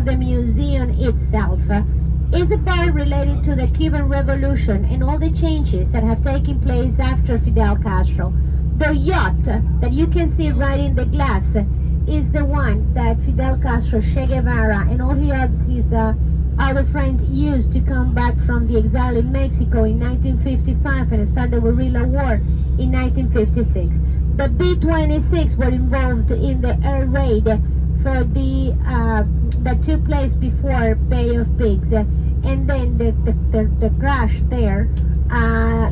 the museum itself is a part related to the Cuban Revolution and all the changes that have taken place after Fidel Castro. The yacht that you can see right in the glass is the one that Fidel Castro, Che Guevara, and all his other friends used to come back from the exile in Mexico in 1955 and start the guerrilla war in 1956. The B-26 were involved in the air raid for that took place before Bay of Pigs, and then the crash there.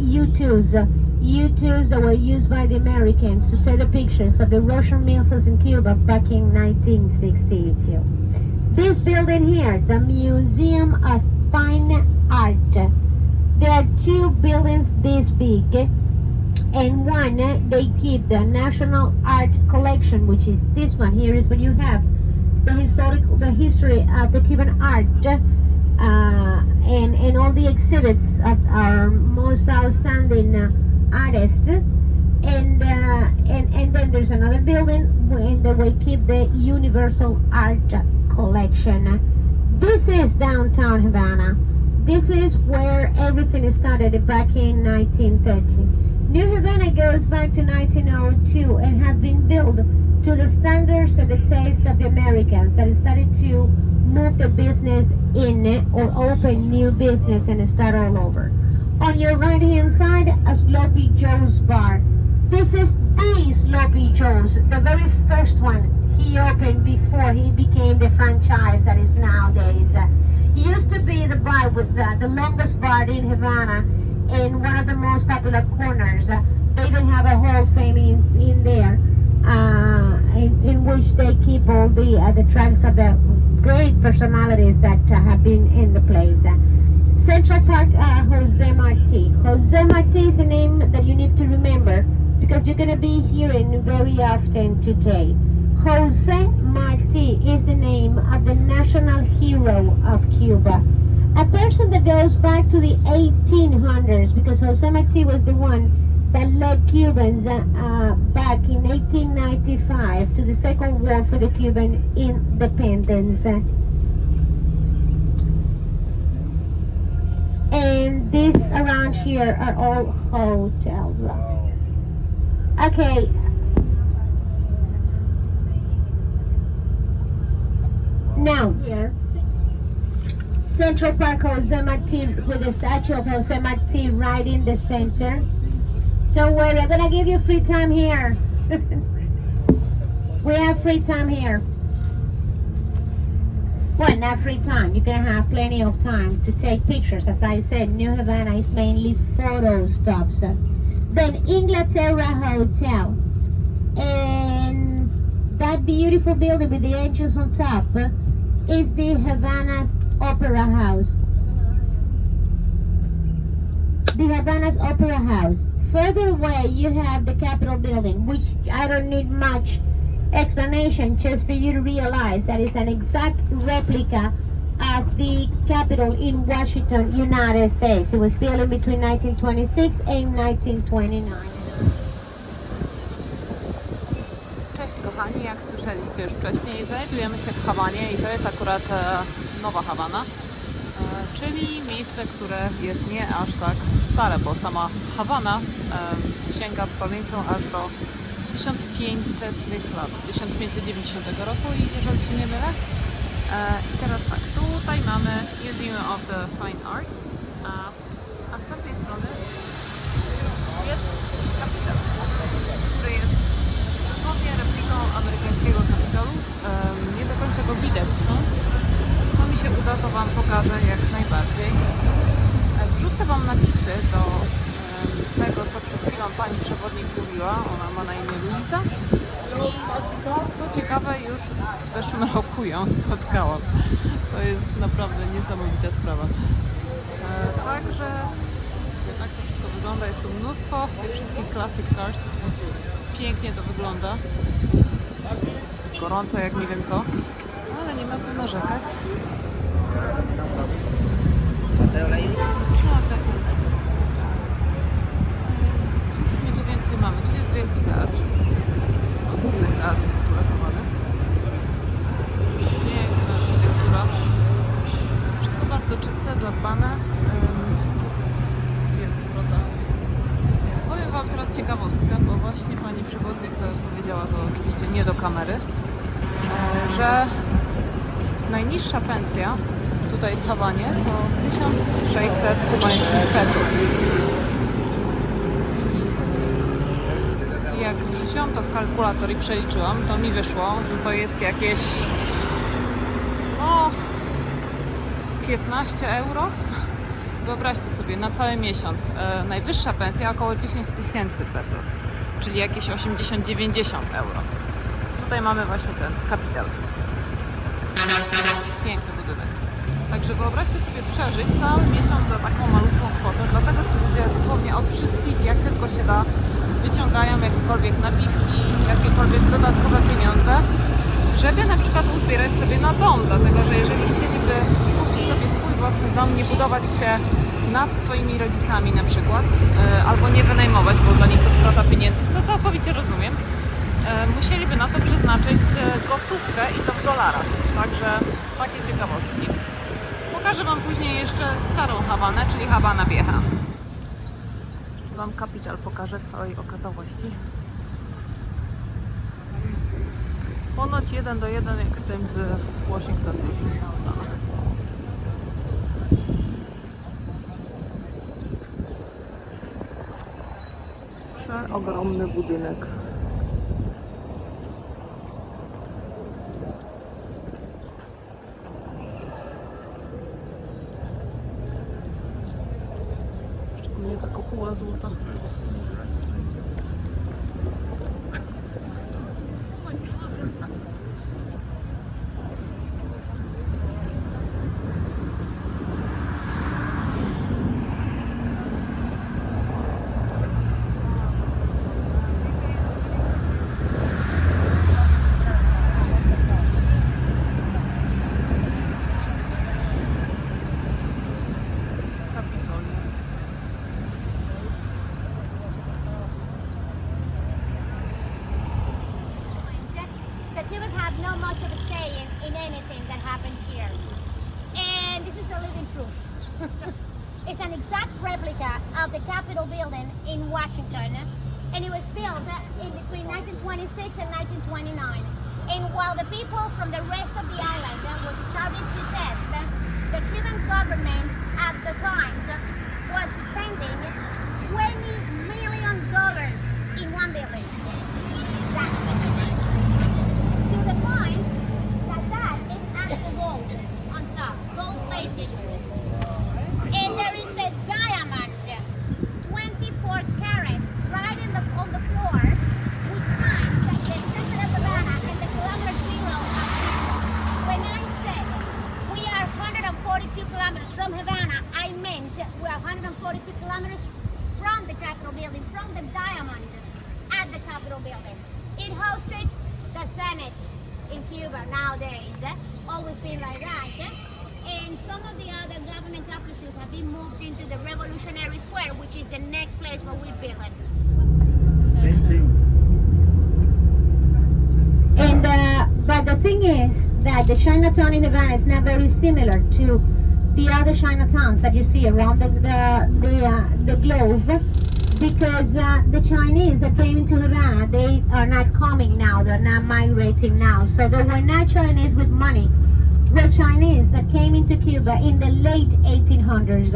U-2s that were used by the Americans to take the pictures of the Russian missiles in Cuba back in 1962. This building here, the Museum of Fine Art. There are two buildings this big, and one they keep the National Art Collection, which is this one here. Is what you have the history of the Cuban art, and all the exhibits of our most outstanding artists. And then there's another building where we keep the Universal Art Collection. This is downtown Havana. This is where everything started back in 1930. New Havana goes back to 1902 and have been built to the standards and the taste of the Americans that started to move the business in or open new business and start all over. On your right hand side, a Sloppy Joe's bar. This is the Sloppy Joe's, the very first one he opened before he became the franchise that is nowadays. He used to be the bar with the longest bar in Havana and one of the most popular corners. They even have a Hall of Fame in there, in which they keep all the tracks of the great personalities that have been in the place. Central Park, Jose Marti. Jose Marti is a name that you need to remember because you're going to be hearing very often today. Jose Marti is the name of the national hero of Cuba. A person that goes back to the 1800s, because Jose Marti was the one that led Cubans back in 1895 to the Second War for the Cuban independence. And these around here are all hotels. Okay. Now here, Central Park, Jose Marti, with the statue of Jose Marti right in the center. Don't worry, I'm gonna give you free time here. We have free time here. Well, not free time. You're gonna have plenty of time to take pictures. As I said, New Havana is mainly photo stops. Then Inglaterra Hotel, and that beautiful building with the angels on top is the Havana's Opera House. The Havana's Opera House. Further away, you have the Capitol Building, which I don't need much explanation just for you to realize that it's an exact replica of the Capitol in Washington, United States. It was built in between 1926 and 1929. Cześć kochani, jak słyszeliście już wcześniej, znajdujemy się w Hawanie i to jest akurat Nowa Hawana, czyli miejsce, które jest nie aż tak stare, bo sama Hawana sięga pamięcią aż do 1500 lat, 1590 roku, i jeżeli się nie mylę. I teraz tak, tutaj mamy Museum of the Fine Arts, a z tamtej strony jest Kapitol, który jest dosłownie repliką amerykańskiego Kapitolu. Nie do końca go widać stąd. Co mi się uda, to Wam pokażę jak najbardziej. Wrzucę Wam napisy do tego, co przed chwilą pani przewodnik mówiła. Ona ma na imię Liza. I co ciekawe, już w zeszłym roku ją spotkałam. To jest naprawdę niesamowita sprawa. Także tak to wszystko wygląda. Jest tu mnóstwo tych wszystkich classic cars. Pięknie to wygląda. Gorąco jak nie wiem co, ale nie ma co narzekać. No, cóż my tu więcej mamy? Tu jest wielki teatr. Główny teatr uratowany. Piękna architektura. kamery, że najniższa pensja tutaj w Hawanie to 1600 kubańskich pesos. Jak wrzuciłam to w kalkulator i przeliczyłam, to mi wyszło, że to jest jakieś 15 euro. Wyobraźcie sobie, na cały miesiąc. Najwyższa pensja około 10 tysięcy pesos, czyli jakieś 80-90 euro. Tutaj mamy właśnie ten kapital. Piękny budynek. Także wyobraźcie sobie przeżyć cały miesiąc za taką malutką kwotę. Dlatego ci ludzie dosłownie od wszystkich, jak tylko się da, wyciągają jakiekolwiek napiwki, jakiekolwiek dodatkowe pieniądze, żeby na przykład uzbierać sobie na dom. Dlatego, że jeżeli chcieliby kupić sobie swój własny dom, nie budować się nad swoimi rodzicami na przykład, albo nie wynajmować, bo dla nich to strata pieniędzy, co całkowicie rozumiem, musieliby na to przeznaczyć gotówkę i to w dolarach. Także takie ciekawostki. Pokażę Wam później jeszcze starą Hawanę, czyli Havana Vieja. Wam kapital pokażę w całej okazałości. Ponoć 1 do 1 jak z tym z Washington DC w Stanach. Przeogromny budynek. Szczególnie ta kopuła złota. Cubans have not much of a say in anything that happens here. And this is a living proof. It's an exact replica of the Capitol building in Washington. And it was built in between 1926 and 1929. And while the people from the rest of the island were starving to death, the Cuban government at the time was spending $20 million in one building. To the point that is actual gold on top, gold plated. And there is a diamond, 24 carats, right on the floor, which signs that the center of Havana and the kilometer zero of Cuba. When I said we are 142 kilometers from Havana, I meant we are 142 kilometers from the Capitol building, from the diamond at the Capitol building. It hosted the Senate in Cuba nowadays, always been like that. And some of the other government offices have been moved into the Revolutionary Square, which is the next place where we build it. Same thing. And but the thing is that the Chinatown in Havana is not very similar to the other Chinatowns that you see around the globe, because the Chinese that came into Havana, they are not coming now, they're not migrating now. So they were not Chinese with money. Were Chinese that came into Cuba in the late 1800s,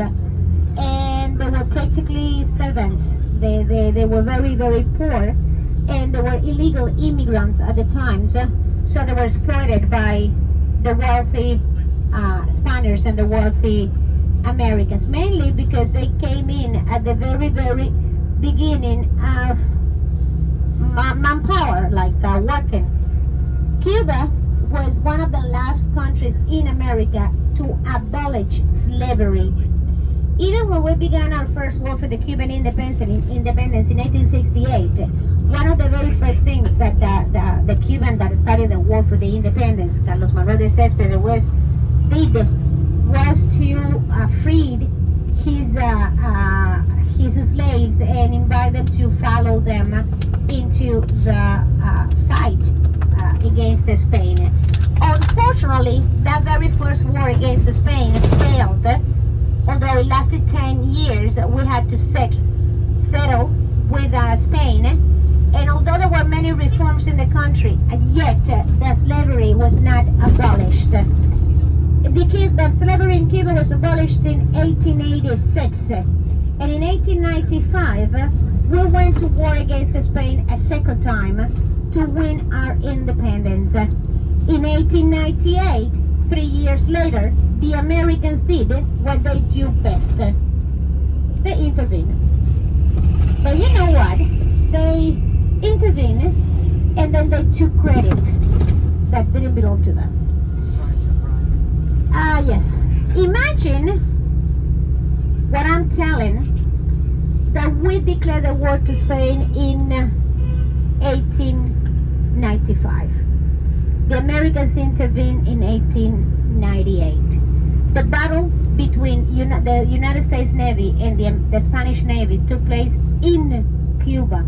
and they were practically servants. They were very, very poor, and they were illegal immigrants at the time. So they were exploited by the wealthy Spaniards and the wealthy Americans, mainly because they came in at the very, very beginning of manpower, like working. Cuba was one of the last countries in America to abolish slavery. Even when we began our first war for the Cuban independence in 1868, one of the very first things that the Cuban that started the war for the independence, Carlos Monroe de Cespedes, did was to free his slaves and invite them to follow them into the fight against Spain. Unfortunately, that very first war against Spain failed. Although it lasted 10 years, we had to settle with Spain. And although there were many reforms in the country, and yet the slavery was not abolished. The slavery in Cuba was abolished in 1886, and in 1895 we went to war against Spain a second time to win our independence. In 1898, 3 years later, the Americans did what they do best. They intervened. But you know what? They intervened and then they took credit that didn't belong to them. Surprise, surprise. Yes. Imagine what I'm telling, that we declared the war to Spain in 1895. The Americans intervened in 1898. The battle between the United States Navy and the Spanish Navy took place in Cuba,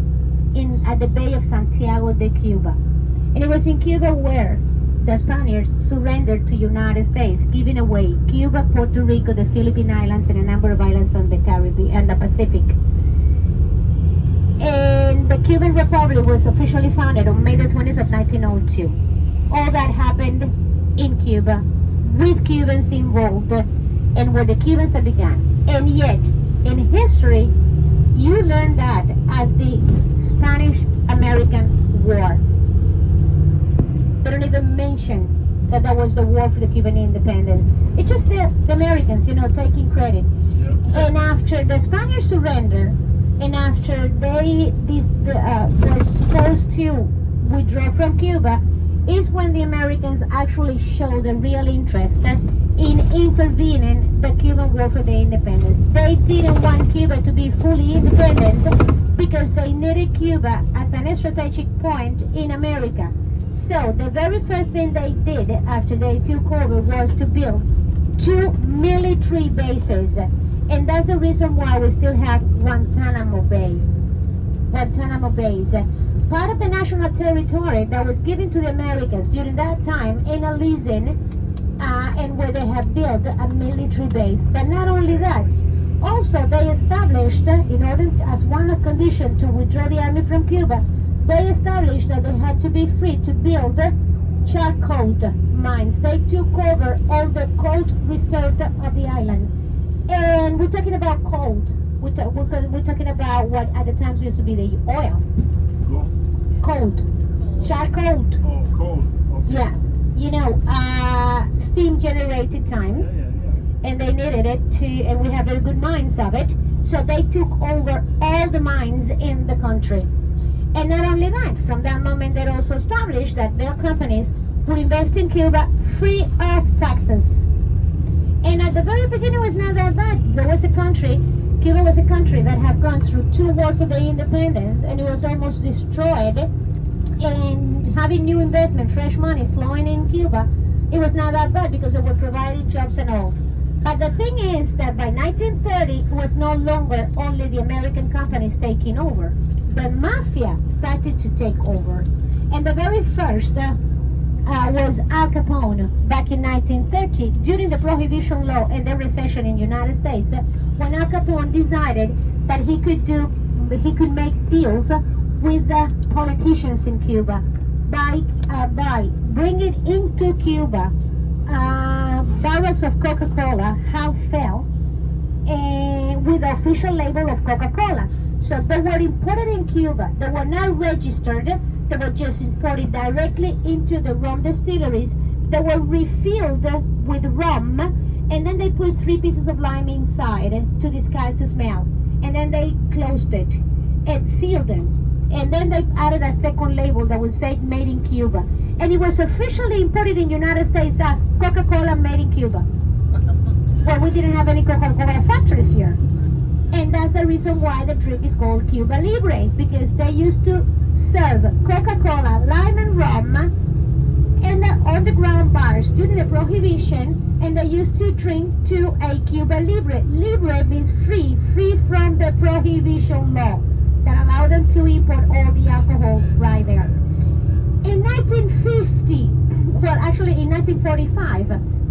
at the Bay of Santiago de Cuba. And it was in Cuba where the Spaniards surrendered to United States, giving away Cuba, Puerto Rico, the Philippine Islands, and a number of islands on the Caribbean and the Pacific. And the Cuban Republic was officially founded on May the 20th of 1902. All that happened in Cuba, with Cubans involved, and where the Cubans had begun. And yet, in history, you learn that as the Spanish-American War. They don't even mention that was the war for the Cuban independence. It's just the Americans, taking credit. Yep. And after the Spaniards surrender, and after they were supposed to withdraw from Cuba, is when the Americans actually show the real interest in intervening the Cuban war for the independence. They didn't want Cuba to be fully independent because they needed Cuba as a strategic point in America. So the very first thing they did after they took over was to build 2 military bases. And that's the reason why we still have Guantanamo Bay. Guantanamo Bay is part of the national territory that was given to the Americans during that time in a leasing, and where they have built a military base. But not only that, also they established, in order as one condition to withdraw the army from Cuba, they established that they had to be free to build charcoal mines. They took over all the coal reserves of the island. And we're talking about coal. We're talking about what at the times used to be the oil. Cold. Charcoal. Oh, cold. Okay. Yeah. Steam generated times. Yeah. And they needed it and we have very good mines of it. So they took over all the mines in the country. And not only that, from that moment they also established that their companies would invest in Cuba free of taxes. And at the very beginning it was not that bad. Cuba was a country that had gone through 2 wars for the independence, and it was almost destroyed. And having new investment, fresh money flowing in Cuba, it was not that bad because they were providing jobs and all. But the thing is that by 1930, it was no longer only the American companies taking over. The mafia started to take over. And the very first was Al Capone back in 1930 during the Prohibition Law and the recession in the United States, when Al Capone decided that he could make deals with the politicians in Cuba by bringing into Cuba barrels of Coca-Cola, half fell, with the official label of Coca-Cola. So they were imported in Cuba. They were not registered. They were just imported directly into the rum distilleries. They were refilled with rum, and then they put 3 pieces of lime inside to disguise the smell. And then they closed it and sealed them. And then they added a second label that would say made in Cuba. And it was officially imported in the United States as Coca-Cola made in Cuba. Well, we didn't have any Coca-Cola factories here. And that's the reason why the drink is called Cuba Libre, because they used to serve Coca-Cola, lime and rum in the underground bars during the Prohibition, and they used to drink to a Cuba Libre. Libre means free from the Prohibition law that allowed them to import all the alcohol right there. In 1945,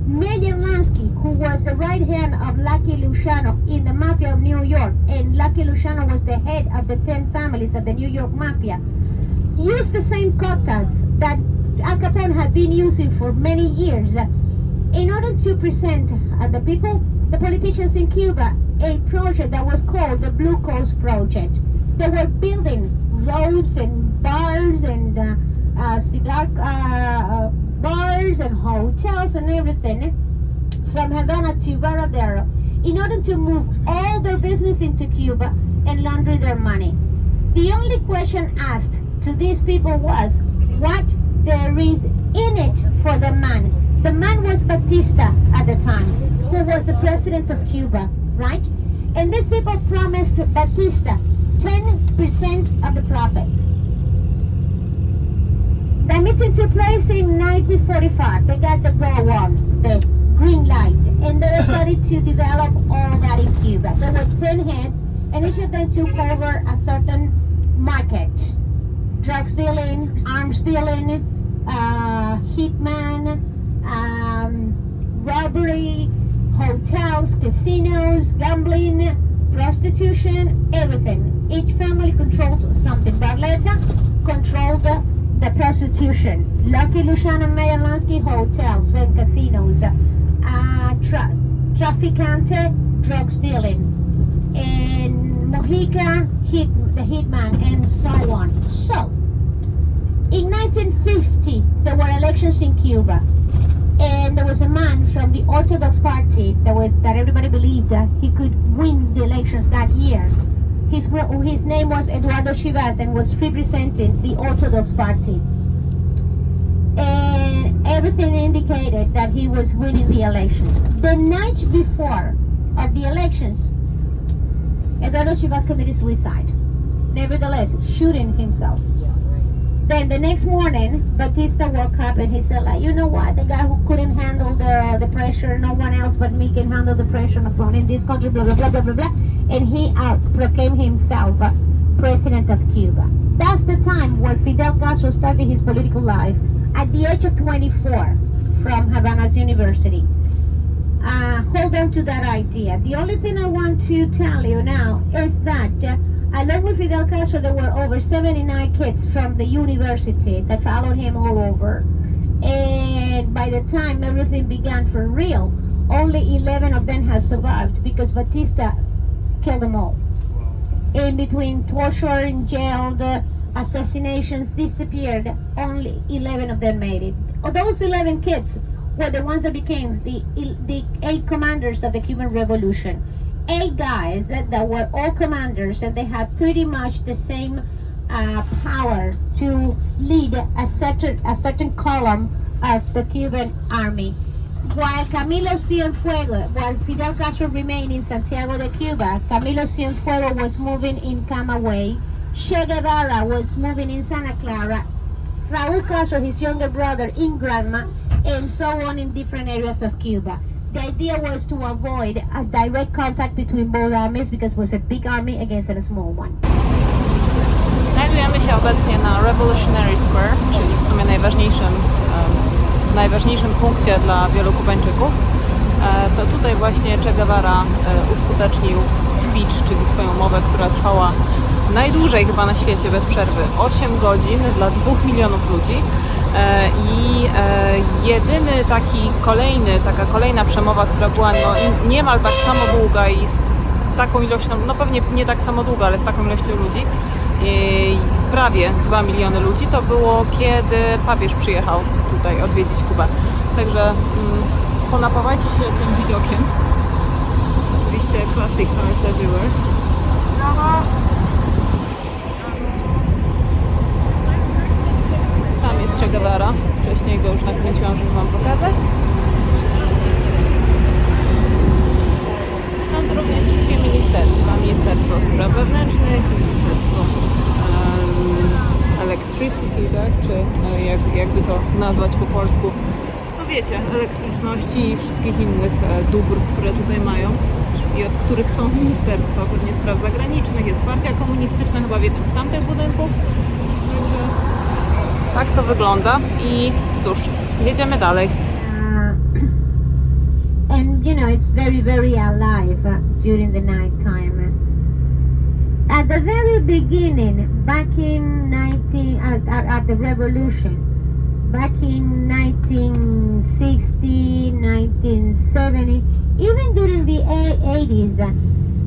Meyer Lansky, who was the right hand of Lucky Luciano in the Mafia of New York, and Lucky Luciano was the head of the 10 families of the New York Mafia, used the same contacts that Al Capone had been using for many years in order to present the people, the politicians in Cuba, a project that was called the Blue Coast Project. They were building roads and bars and cigar bars and hotels and everything from Havana to Varadero in order to move all their business into Cuba and launder their money. The only question asked to these people was what there is in it for the man. The man was Batista at the time, who was the president of Cuba, right? And these people promised Batista 10% of the profits. The meeting took place in 1945. They got the go on, the green light, and they started to develop all that in Cuba. There were 10 heads, and each of them took over a certain market. Drugs dealing, arms dealing, hitman, robbery, hotels, casinos, gambling, prostitution, everything. Each family controlled something. Barletta controlled the prostitution. Lucky Luciano Mayalanski hotels and casinos. Traficante, drugs dealing. And Mojica, the hitman, and so on. So, in 1950, there were elections in Cuba. And there was a man from the Orthodox Party that everybody believed that he could win the elections that year. His name was Eduardo Chivas and was representing the Orthodox Party. And everything indicated that he was winning the elections. The night before of the elections, Eduardo Chivas committed suicide. Nevertheless, shooting himself. Then the next morning, Batista woke up and he said, like, you know what, the guy who couldn't handle the pressure, no one else but me can handle the pressure of running this country, blah, blah, blah, blah, blah, blah. And he proclaimed himself president of Cuba. That's the time where Fidel Castro started his political life at the age of 24 from Havana's University. Hold on to that idea. The only thing I want to tell you now is that along with Fidel Castro, there were over 79 kids from the university that followed him all over. And by the time everything began for real, only 11 of them have survived because Batista killed them all. In between torture and jail, the assassinations disappeared, only 11 of them made it. Of those 11 kids were the ones that became the 8 commanders of the Cuban Revolution. 8 guys that were all commanders, and they had pretty much the same power to lead a certain column of the Cuban army. While Camilo Cienfuegos, while Fidel Castro remained in Santiago de Cuba, Camilo Cienfuegos was moving in Camagüey, Che Guevara was moving in Santa Clara, Raúl Castro, his younger brother, in Granma, and so on in different areas of Cuba. The idea was to avoid a direct contact between both armies because it was a big army against a small one. Znajdujemy się obecnie na Revolutionary Square, czyli w sumie najważniejszym punkcie dla wielu Kubańczyków. To tutaj właśnie Che Guevara uskutecznił speech, czyli swoją mowę, która trwała najdłużej chyba na świecie bez przerwy, 8 godzin dla 2 milionów ludzi. I jedyny taka kolejna przemowa, która była niemal tak samo długa i z taką ilością, no pewnie nie tak samo długa, ale z taką ilością ludzi, prawie 2 miliony ludzi, to było kiedy papież przyjechał tutaj odwiedzić Kubę. Także ponapawajcie się tym widokiem. Oczywiście classic cars everywhere. Tam jest Che Guevara. Wcześniej go już nakręciłam, żeby Wam pokazać. Są tu również wszystkie ministerstwa. Ministerstwo Spraw Wewnętrznych, Ministerstwo Electricity, tak? Czy jakby to nazwać po polsku. No wiecie, elektryczności i wszystkich innych dóbr, które tutaj mają i od których są ministerstwa, pewnie spraw zagranicznych, jest partia komunistyczna chyba w jednym z tamtych budynków. Także tak to wygląda i cóż, jedziemy dalej. And you know, it's very, very alive during the night time. At the very the beginning, back in at the revolution, back in 1960, 1970, even during the 80s,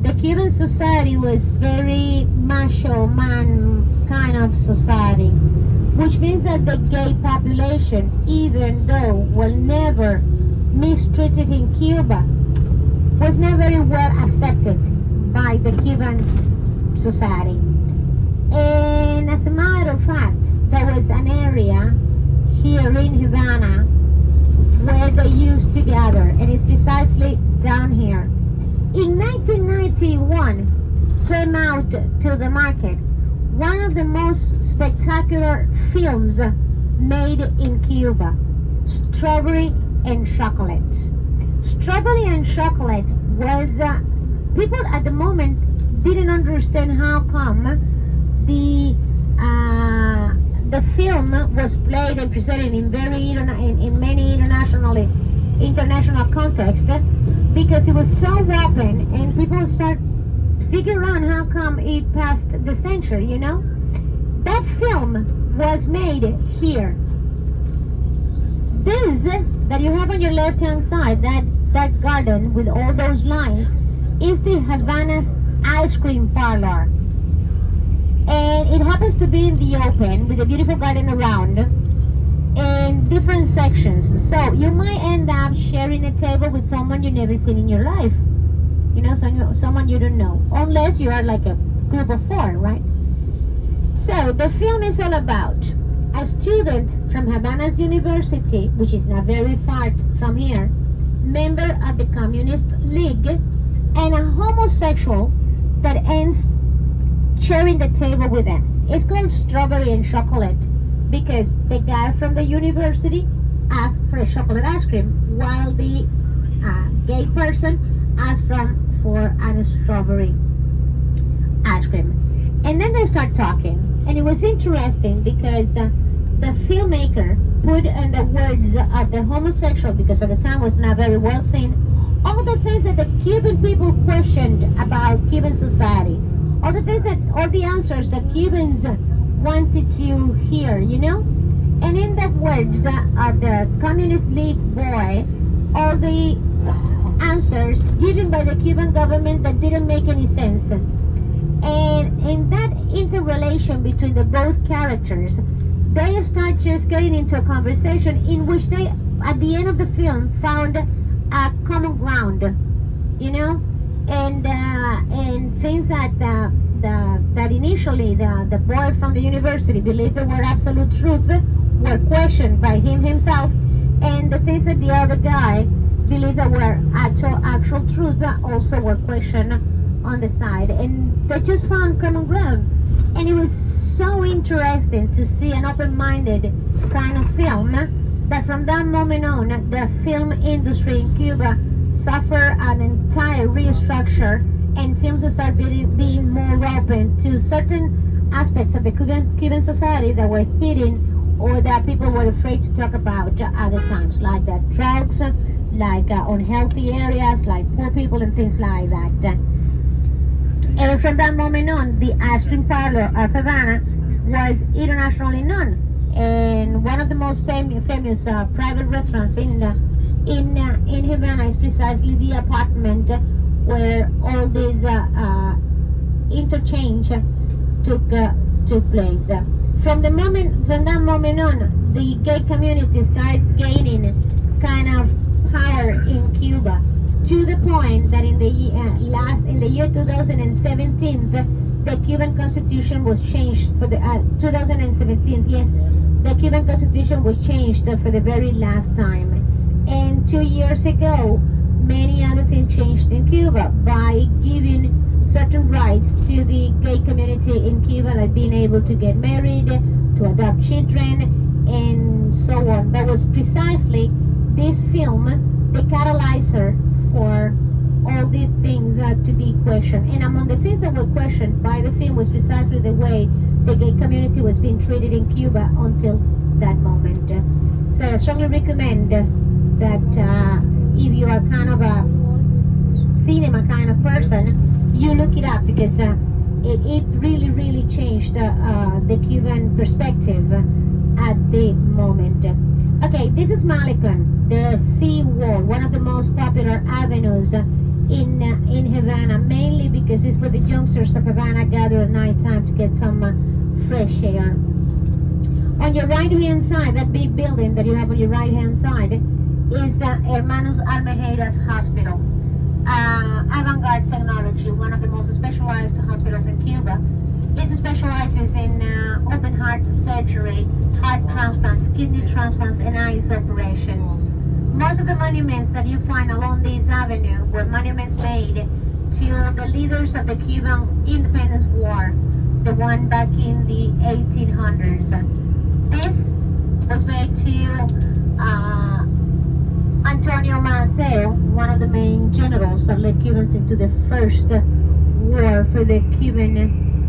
the Cuban society was very macho man kind of society, which means that the gay population, even though was never mistreated in Cuba, was not very well accepted by the Cuban society. And as a matter of fact, there was an area here in Havana where they used to gather, and it's precisely down here. In 1991 came out to the market one of the most spectacular films made in Cuba, Strawberry and Chocolate. Strawberry and Chocolate was, people at the moment didn't understand how come the film was played and presented in many international contexts, because it was so open and people start figure out how come it passed the censure, you know? That film was made here. This that you have on your left hand side, that garden with all those lines, is the Havana's ice cream parlor. And it happens to be in the open with a beautiful garden around and different sections. So you might end up sharing a table with someone you've never seen in your life. You know, someone you don't know, unless you are like a group of four, right? So the film is all about a student from Havana's University, which is not very far from here, member of the Communist League, and a homosexual that ends sharing the table with them. It's called Strawberry and Chocolate because the guy from the university asked for a chocolate ice cream, while the gay person asked for a strawberry ice cream. And then they start talking, and it was interesting because the filmmaker put in the words of the homosexual, because at the time was not very well seen, all the things that the Cuban people questioned about Cuban society, all the answers that Cubans wanted to hear, you know? And in the words of the Communist League boy, all the answers given by the Cuban government that didn't make any sense. And in that interrelation between the both characters, they start just getting into a conversation in which they, at the end of the film, found a common ground, you know, and things that that initially the boy from the university believed they were absolute truth were questioned by him himself, and the things that the other guy believed that were actual truth also were questioned on the side, and they just found common ground. And it was so interesting to see an open-minded kind of film that from that moment on, the film industry in Cuba suffered an entire restructure, and films started being more open to certain aspects of the Cuban society that were hidden or that people were afraid to talk about at other times, like that drugs, like unhealthy areas, like poor people and things like that. And from that moment on, the ice cream parlor of Havana was internationally known, and one of the most famous private restaurants in Havana is precisely the apartment where all this interchange took place. From that moment on, the gay community started gaining kind of power in Cuba, to the point that in the year 2017, the Cuban Constitution was changed for the 2017. Yes, the Cuban Constitution was changed for the very last time. And 2 years ago, many other things changed in Cuba by giving certain rights to the gay community in Cuba, like being able to get married, to adopt children, and so on. That was precisely this film, the catalyzer for all these things to be questioned. And among the things that were questioned by the film was precisely the way the gay community was being treated in Cuba until that moment. So I strongly recommend that if you are kind of a cinema kind of person, you look it up, because it really, really changed the Cuban perspective at the moment. Okay, this is Malecon, the sea wall, one of the most popular avenues in Havana, mainly because it's where the youngsters of Havana gather at night time to get some fresh air. On your right hand side, that big building that you have on your right hand side is Hermanos Almejera's hospital. Avant-garde technology, one of the most specialized hospitals in Cuba. It specializes in open heart surgery, heart transplants, kidney transplants, and eyes operation. Most of the monuments that you find along this avenue were monuments made to the leaders of the Cuban Independence War, the one back in the 1800s. This was made to Antonio Maceo, one of the main generals that led Cubans into the first war for the Cuban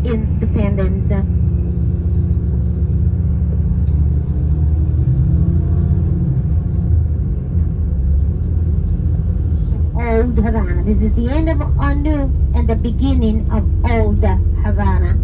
independence. Old Havana. This is the end of New and the beginning of Old Havana.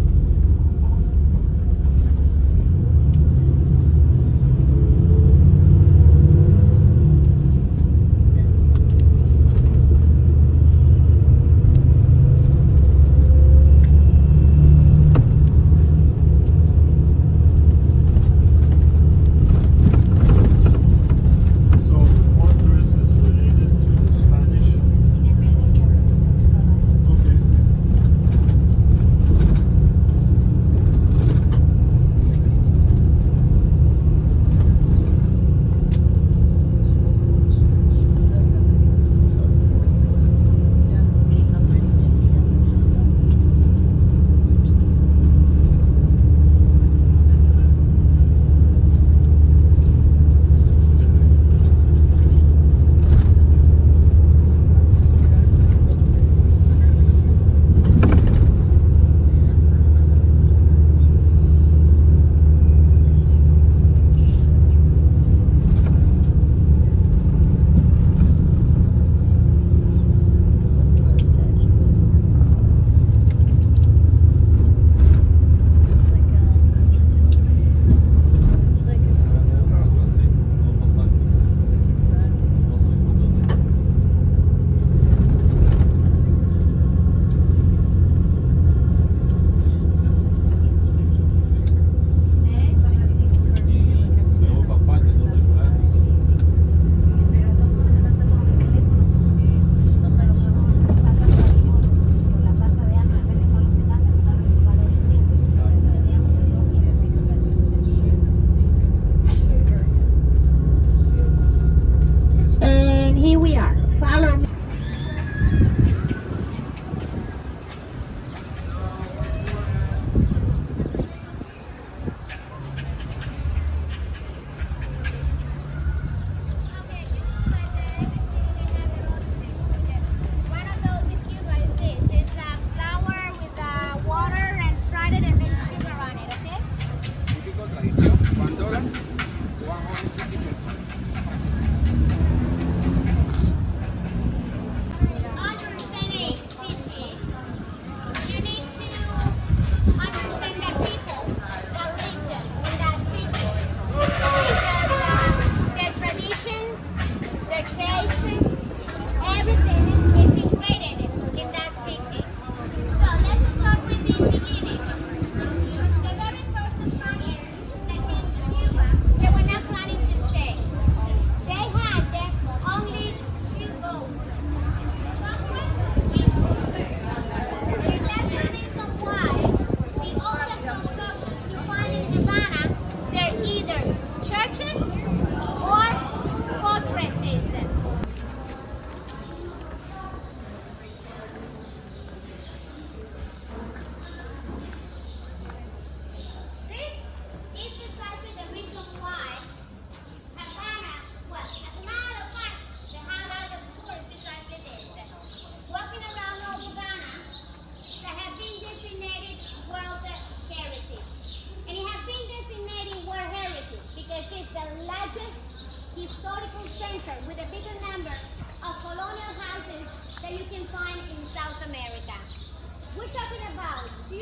We're talking about 2.2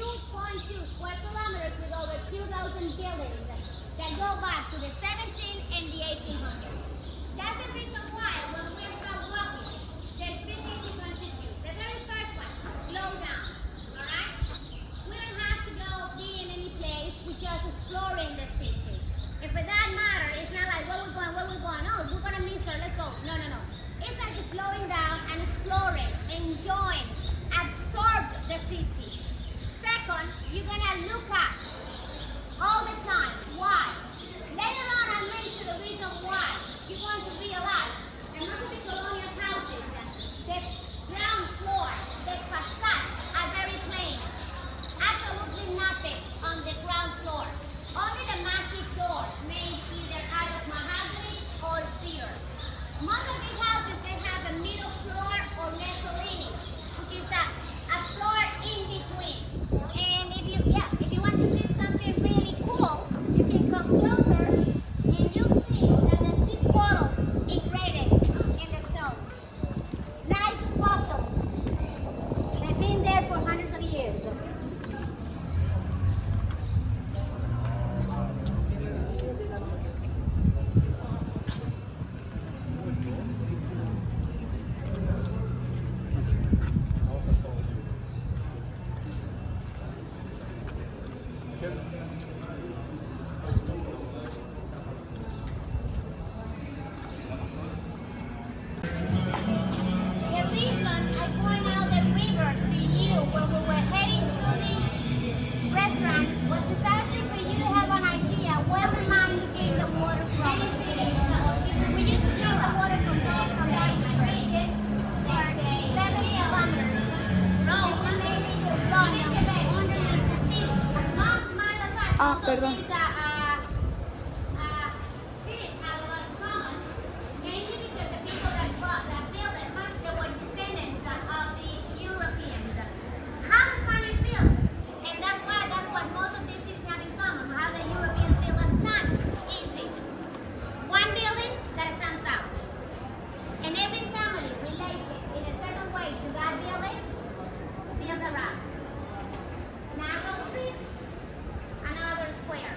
square kilometers with over 2,000 buildings that go back to the 17th and the 1800s. That's the reason why when we start walking, there's three things to constitute. The very first one, slow down, all right? We don't have to go be in any place, we're just exploring the city. And for that matter, it's not like, where we're going, oh, we're gonna miss her, let's go. No, no, no. It's like slowing down and exploring, enjoying, absorb the city. Second, you're gonna look up all the time. Why? Later on, I'll mention the reason why. You're going to realize that most of the colonial houses, the ground floor, the facades are very plain. Absolutely nothing on the ground floor. Only the massive doors made either out of mahogany or cedar. Most of these houses, they have a middle floor or mezzanine, which is a floor in between. And if you want to see something really cool, you can come closer and you'll see that there's these photos engraved in the stone. Life puzzles. They've been there for hundreds of years. The reason I point out the river to you when we were heading to the restaurant was precisely for you to have an idea where the mines get the water from. We used to drink the water from there, from that creek, for 70 kilometers. No, underneath the sea. Matter of fact, also perdón. these cities have a lot in common. Mainly because the people that built them, they were descendants of the Europeans. How the Spanish built, and that's what most of these cities have in common. How the Europeans built at the time. Easy. One building that stands out, and every family related in a certain way to that building built around. Narrow streets, another square.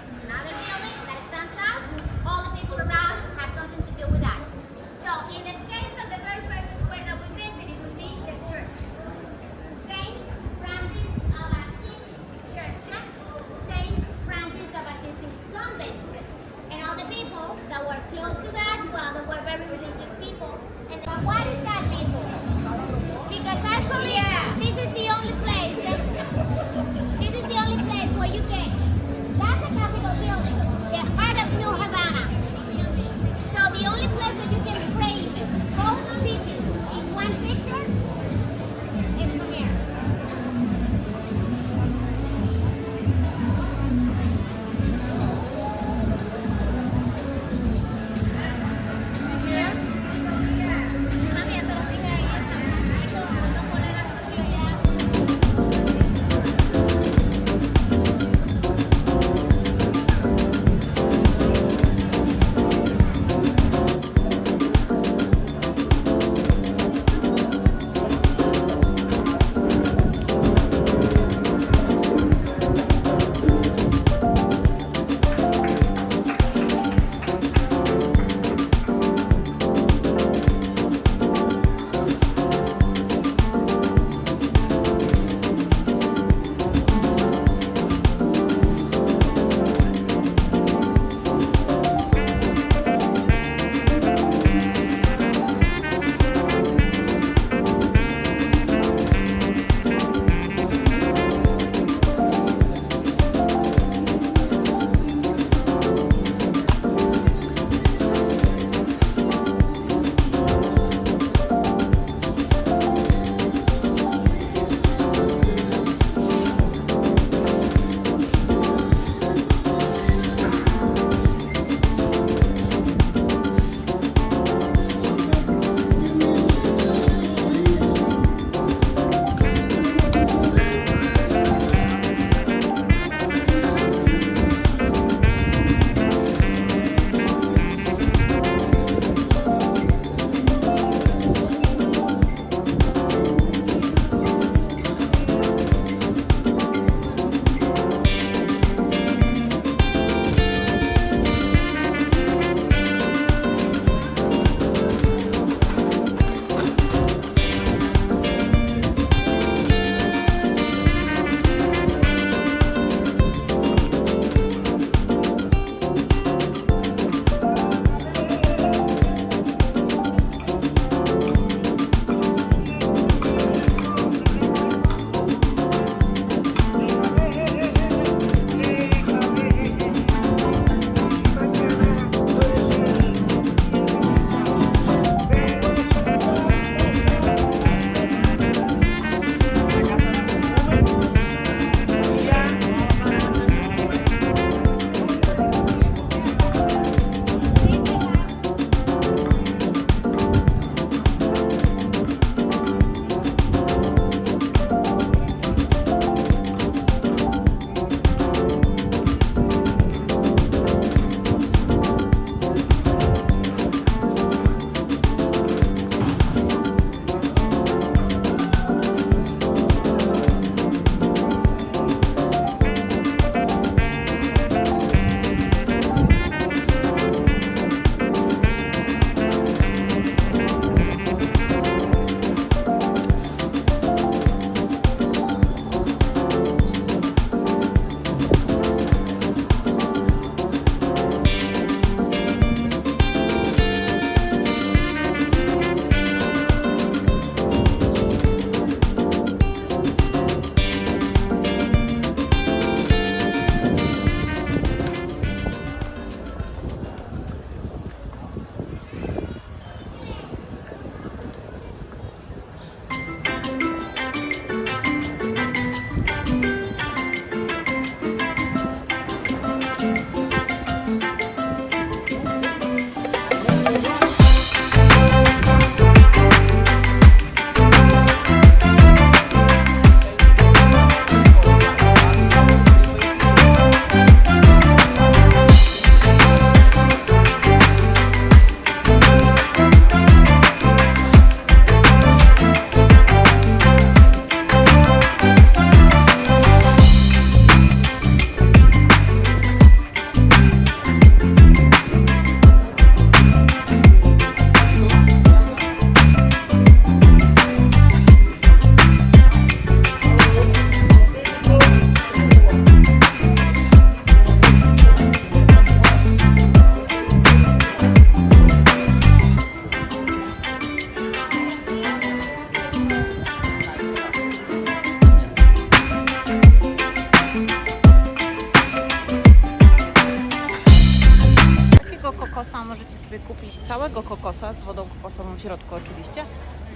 kokosa możecie sobie kupić całego kokosa z wodą kokosową w środku oczywiście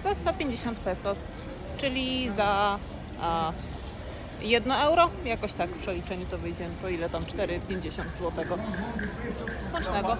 za 150 pesos, czyli za 1 euro, jakoś tak w przeliczeniu to wyjdzie, to ile tam 4,50 złotego. Smacznego.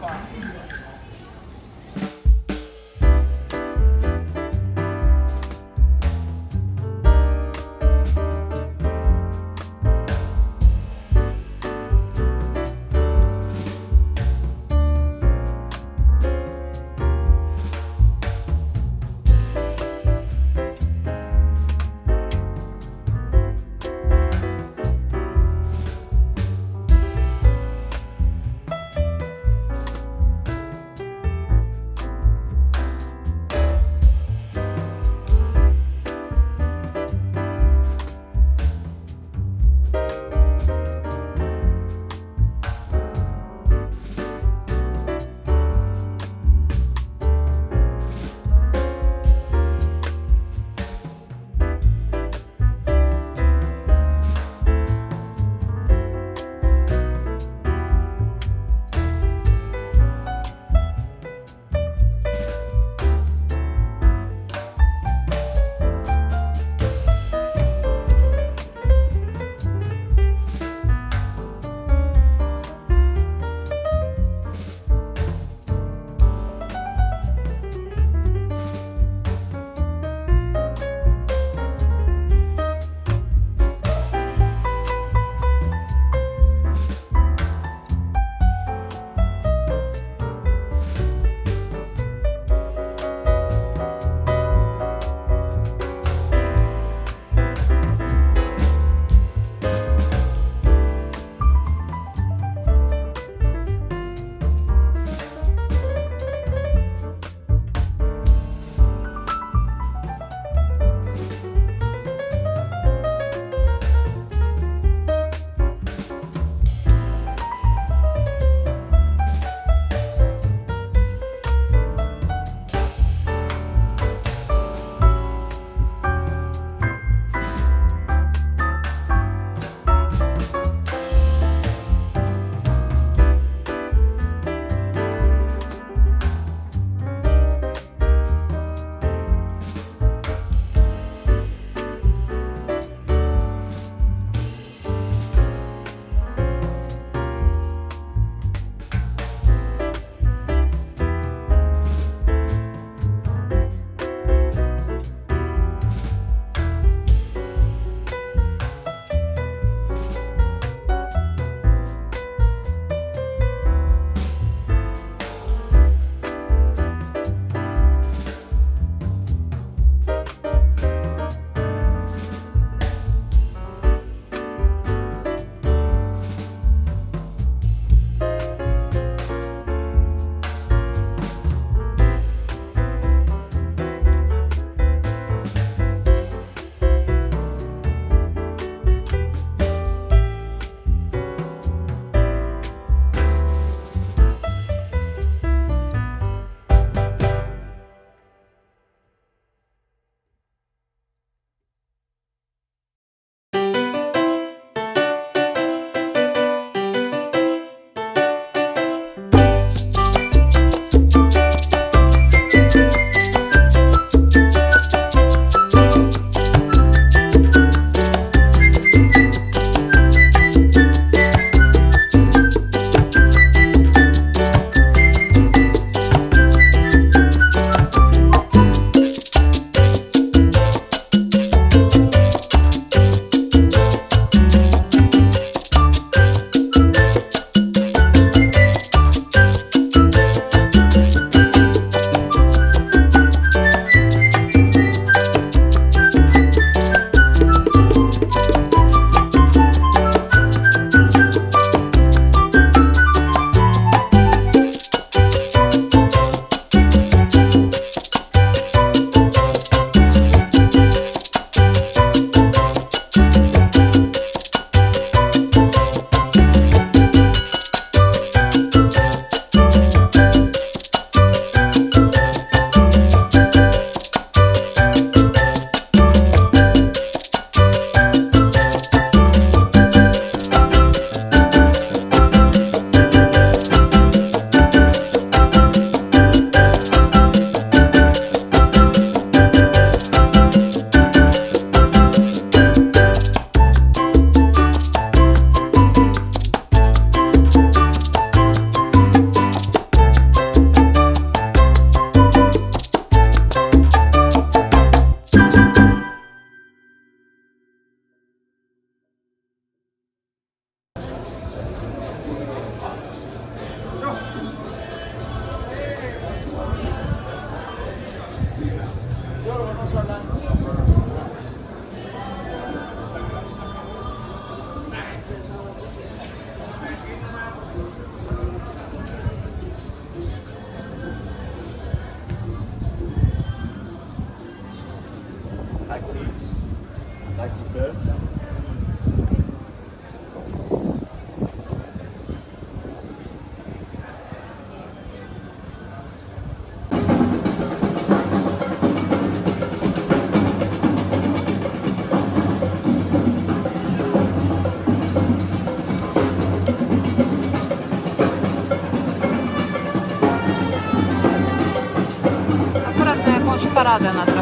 says. Akurat na jakąś paradę na tym